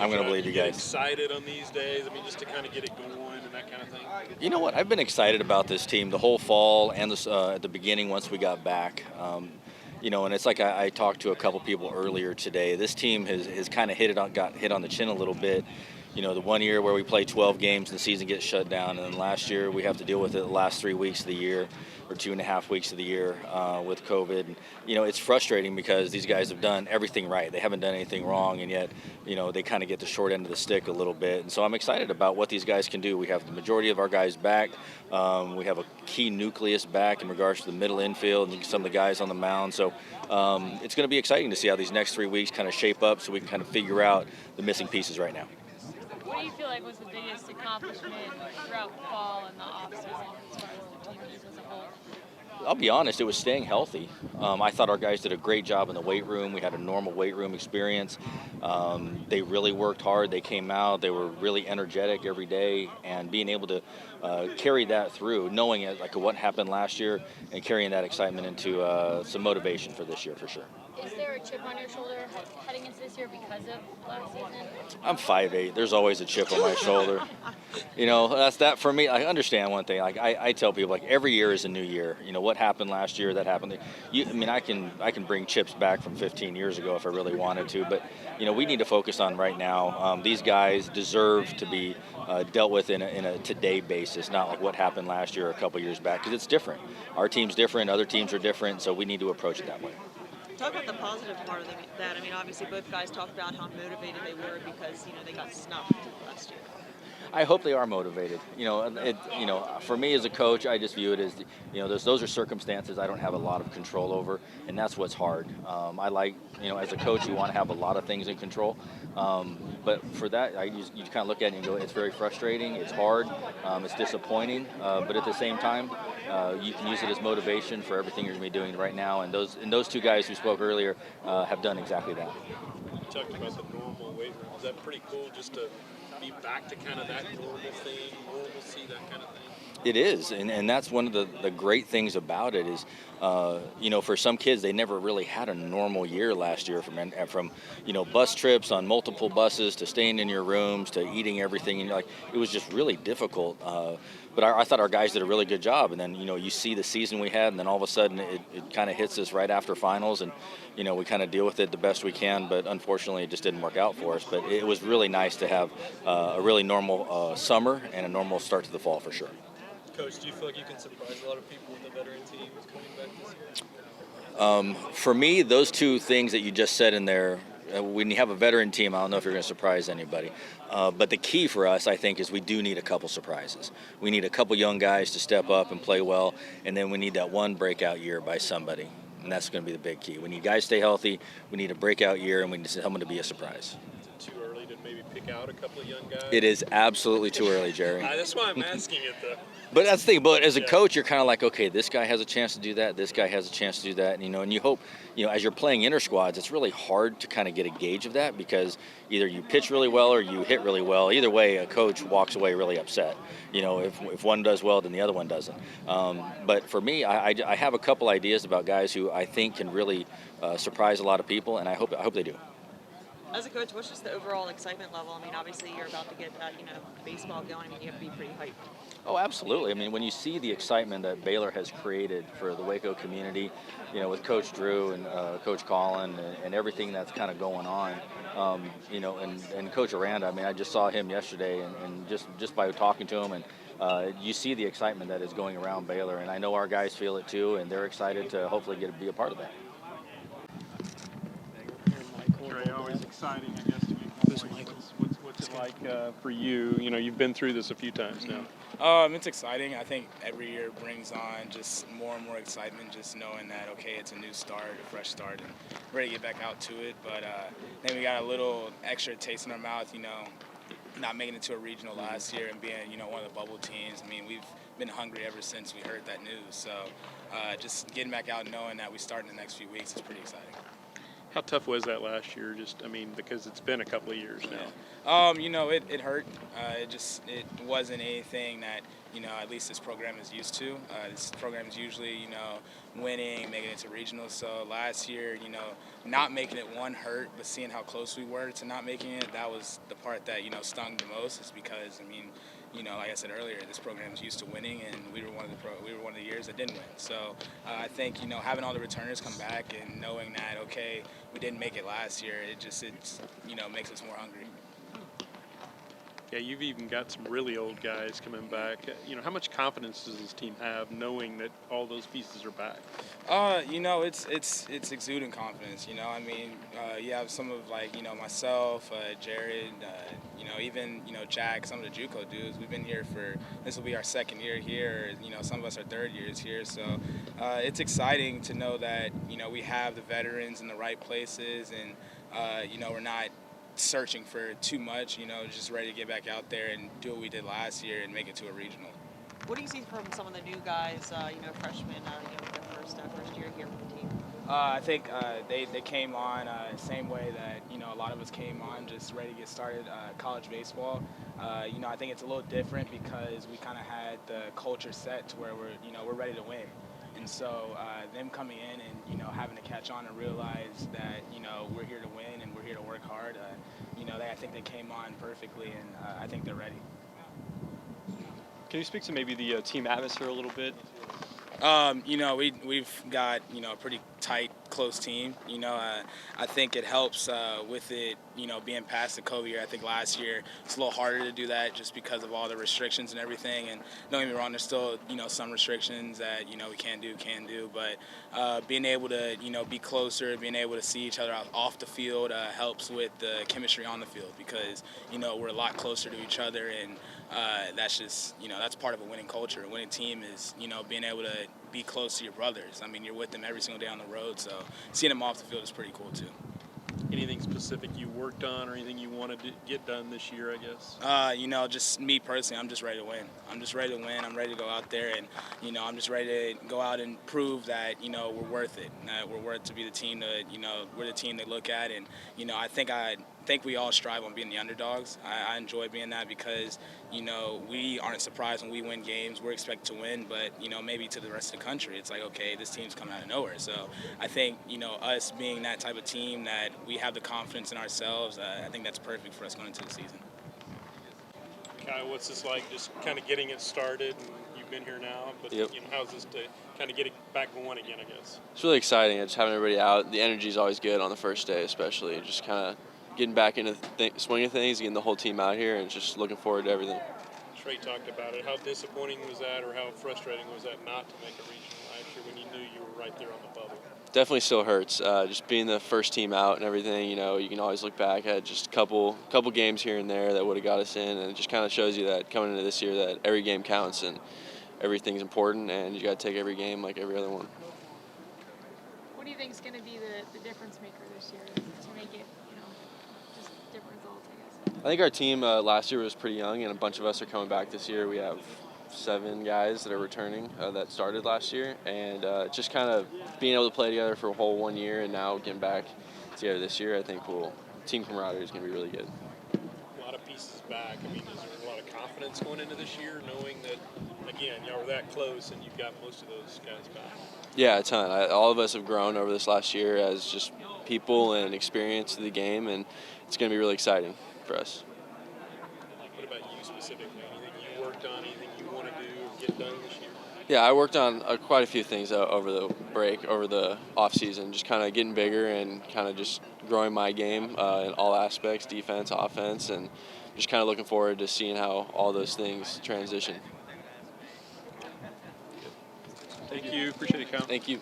I'm going to believe you guys. Excited on these days? I mean, just to kind of get it going and that kind of thing. You know what? I've been excited about this team the whole fall and this, at the beginning once we got back. And it's like I talked to a couple people earlier today. This team has kind of got hit on the chin a little bit. The 1 year where we play 12 games and the season gets shut down, and then last year we have to deal with it the last 3 weeks of the year, or 2.5 weeks of the year with COVID. And, it's frustrating because these guys have done everything right. They haven't done anything wrong, and yet, they kind of get the short end of the stick a little bit. And so I'm excited about what these guys can do. We have the majority of our guys back. We have a key nucleus back in regards to the middle infield and some of the guys on the mound. So it's going to be exciting to see how these next 3 weeks kind of shape up so we can kind of figure out the missing pieces right now. What do you feel like was the biggest accomplishment throughout the fall and the offseason as far as the team as a whole? I'll be honest, it was staying healthy. I thought our guys did a great job in the weight room. We had a normal weight room experience. They really worked hard. They came out. They were really energetic every day, and being able to carry that through, knowing like what happened last year, and carrying that excitement into some motivation for this year for sure. Is there a chip on your shoulder heading into this year because of last season? I'm 5'8". There's always a chip on my shoulder. That's that for me. I understand one thing. Like I tell people, like every year is a new year. What happened last year, that happened. I can bring chips back from 15 years ago if I really wanted to. But we need to focus on right now. These guys deserve to be dealt with in a today basis, not like what happened last year or a couple years back, because it's different. Our team's different. Other teams are different. So we need to approach it that way. Talk about the positive part of that. I mean, obviously both guys talked about how motivated they were because, they got snuffed last year. I hope they are motivated. For me as a coach, I just view it as, those are circumstances I don't have a lot of control over, and that's what's hard. I like, as a coach, you want to have a lot of things in control. But for that, you kind of look at it and go, it's very frustrating, it's hard, it's disappointing, but at the same time, you can use it as motivation for everything you're going to be doing right now. And those two guys who spoke earlier have done exactly that. You talked about the normal weight room. Is that pretty cool just to be back to kind of that normal thing, normalcy, that kind of thing? It is, and that's one of the great things about it is, for some kids, they never really had a normal year last year from bus trips on multiple buses to staying in your rooms to eating everything, and it was just really difficult. But I thought our guys did a really good job, and then you see the season we had, and then all of a sudden it kind of hits us right after finals, and we kind of deal with it the best we can. But unfortunately, it just didn't work out for us. But it was really nice to have a really normal summer and a normal start to the fall for sure. Coach, do you feel like you can surprise a lot of people with the veteran team coming back this year? For me, those two things that you just said in there, when you have a veteran team, I don't know if you're going to surprise anybody. But the key for us, I think, is we do need a couple surprises. We need a couple young guys to step up and play well, and then we need that one breakout year by somebody. And that's going to be the big key. We need guys to stay healthy, we need a breakout year, and we need someone to be a surprise. Is it too early to maybe pick out a couple of young guys? It is absolutely too early, Jerry. That's why I'm asking it, though. But that's the thing. But as a coach, you're kind of like, okay, this guy has a chance to do that. This guy has a chance to do that. And you hope, as you're playing inter squads, it's really hard to kind of get a gauge of that because either you pitch really well or you hit really well. Either way, a coach walks away really upset. If one does well, then the other one doesn't. But for me, I have a couple ideas about guys who I think can really surprise a lot of people, and I hope they do. As a coach, what's just the overall excitement level? I mean, obviously you're about to get that, baseball going. I mean, you have to be pretty hyped. Oh, absolutely. I mean, when you see the excitement that Baylor has created for the Waco community, with Coach Drew and Coach Collin and everything that's kind of going on, and Coach Aranda, I mean, I just saw him yesterday, and just by talking to him, and you see the excitement that is going around Baylor, and I know our guys feel it too, and they're excited to hopefully be a part of that. Trey, always exciting, I guess, to be home. What's it like for you? You've been through this a few times now. It's exciting. I think every year brings on just more and more excitement, just knowing that, okay, it's a new start, a fresh start, and ready to get back out to it. But then we got a little extra taste in our mouth, not making it to a regional last year and being, one of the bubble teams. I mean, we've been hungry ever since we heard that news. So just getting back out and knowing that we start in the next few weeks is pretty exciting. How tough was that last year? Just, I mean, because it's been a couple of years now. You know, it hurt. It wasn't anything that, you know, at least this program is used to. This program is usually, you know, winning, making it to regionals. So last year, you know, not making it hurt, but seeing how close we were to not making it, that was the part that, you know, stung the most. Is because, I mean, you know, like I said earlier, this program is used to winning, and we were one of the years that didn't win. So I think, you know, having all the returners come back and knowing that, okay, we didn't make it last year, it's you know, makes us more hungry. Yeah, you've even got some really old guys coming back. You know, how much confidence does this team have knowing that all those pieces are back? You know, it's exuding confidence. You know, I mean, you have some of, like, you know, myself, Jared, you know, even, you know, Jack, some of the JUCO dudes. We've been here this will be our second year here. You know, some of us are third years here. So it's exciting to know that, you know, we have the veterans in the right places, and you know, we're not searching for too much, you know, just ready to get back out there and do what we did last year and make it to a regional. What do you see from some of the new guys, you know, freshmen, you know, their first year here with the team? I think they came on same way that, you know, a lot of us came on, just ready to get started college baseball. You know, I think it's a little different because we kind of had the culture set to where we're ready to win. And so them coming in and, you know, having to catch on and realize that, you know, we're here to win and we're here to work hard, you know, I think they came on perfectly, and I think they're ready. Can you speak to maybe the team atmosphere a little bit? You know, we've got, you know, a pretty tight, close team. You know, I think it helps with it, you know, being past the COVID year. I think last year it's a little harder to do that just because of all the restrictions and everything. And don't get me wrong, there's still, you know, some restrictions that, you know, we can do. But being able to, you know, be closer, being able to see each other off the field helps with the chemistry on the field because, you know, we're a lot closer to each other, and that's just, you know, that's part of a winning culture. A winning team is, you know, being able to be close to your brothers. I mean, you're with them every single day on the road, so seeing them off the field is pretty cool too. Anything specific you worked on or anything you wanted to get done this year, I guess? You know, just me personally, I'm just ready to win. I'm just ready to win. I'm ready to go out there and, you know, I'm just ready to go out and prove that, you know, we're worth it. That we're worth to be the team that, you know, we're the team they look at. And, you know, I think we all strive on being the underdogs. I enjoy being that because, you know, we aren't surprised when we win games. We're expected to win, but, you know, maybe to the rest of the country, it's like, okay, this team's coming out of nowhere. So I think, you know, us being that type of team that we have the confidence in ourselves, I think that's perfect for us going into the season. Kyle, what's this like, just kind of getting it started? And you've been here now, but Yep. you know, how's this to kind of get it back going again, I guess? It's really exciting. Just having everybody out. The energy is always good on the first day, especially. Just kind of getting back into swing of things, getting the whole team out here, and just looking forward to everything. Trey talked about it. How disappointing was that, or how frustrating was that not to make a regional last year when you knew you were right there on the bubble? Definitely still hurts. Just being the first team out and everything, you know, you can always look back at just a couple games here and there that would have got us in, and it just kind of shows you that coming into this year that every game counts and everything's important, and you got to take every game like every other one. What do you think is going to be the difference maker this year to make it, you know, just different results, I guess? I think our team last year was pretty young, and a bunch of us are coming back this year. We have 7 guys that are returning that started last year, and just kind of being able to play together for a whole 1 year and now getting back together this year, I think team camaraderie is going to be really good. A lot of pieces back. I mean, is there a lot of confidence going into this year, knowing that, again, y'all were that close and you've got most of those guys back? Yeah, a ton. All of us have grown over this last year as just people and experience of the game, and it's going to be really exciting for us. What about you specifically? Anything you worked on, anything you want to do or get done this year? Yeah, I worked on quite a few things over the break, over the off season, just kind of getting bigger and kind of just growing my game in all aspects, defense, offense, and just kind of looking forward to seeing how all those things transition. Thank you. Appreciate it, Kyle. Thank you.